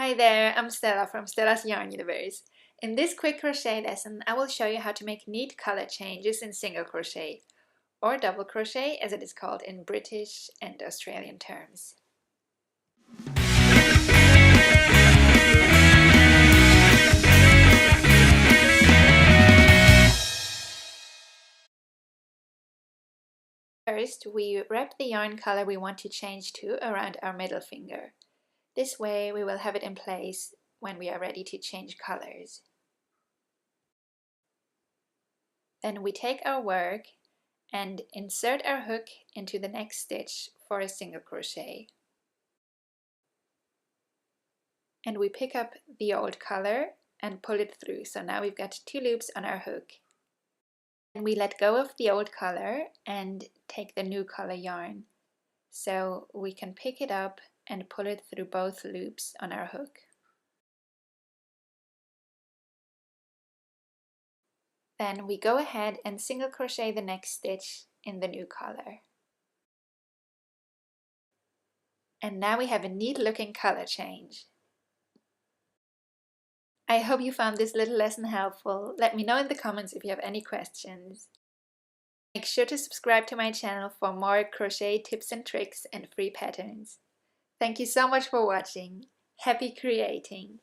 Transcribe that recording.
Hi there, I'm Stella from Stella's Yarn Universe. In this quick crochet lesson, I will show you how to make neat color changes in single crochet, or double crochet as it is called in British and Australian terms. First, we wrap the yarn color we want to change to around our middle finger. This way we will have it in place when we are ready to change colors. Then we take our work and insert our hook into the next stitch for a single crochet. And we pick up the old color and pull it through. So now we've got 2 loops on our hook. And we let go of the old color and take the new color yarn. So we can pick it up and pull it through both loops on our hook. Then we go ahead and single crochet the next stitch in the new color. And now we have a neat looking color change. I hope you found this little lesson helpful. Let me know in the comments if you have any questions. Make sure to subscribe to my channel for more crochet tips and tricks and free patterns. Thank you so much for watching. Happy creating!